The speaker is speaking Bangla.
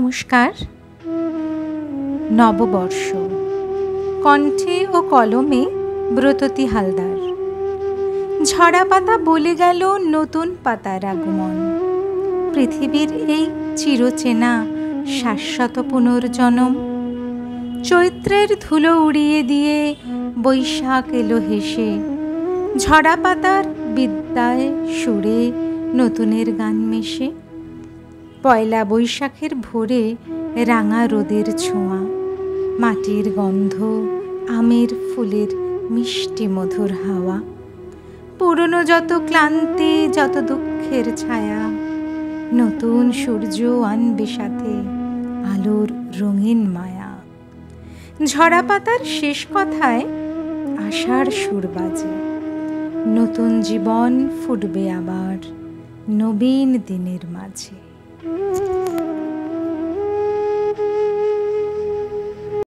নমস্কার। নববর্ষ, কণ্ঠে ও কলমে ব্রততী হালদার। ঝরা পাতা বলে গেল নতুন পাতার আগমন। পৃথিবীর এই চিরচেনা শাশ্বত পুনর্জনম। চৈত্রের ধুলো উড়িয়ে দিয়ে বৈশাখ এলো হেসে। ঝরা পাতার বিদ্যায় সুরে নতুনের গান মেশে। পয়লা বৈশাখের ভোরে রাঙা রোদের ছোঁয়া, মাটির গন্ধ, আমের ফুলের মিষ্টি মধুর হাওয়া। পুরনো যত ক্লান্তি, যত দুঃখের ছায়া, নতুন সূর্য আনবে সাথে আলোর রঙিন মায়া। ঝরা পাতার শেষ কথায় আশার সুর বাজে। নতুন জীবন ফুটবে আবার নবীন দিনের মাঝে।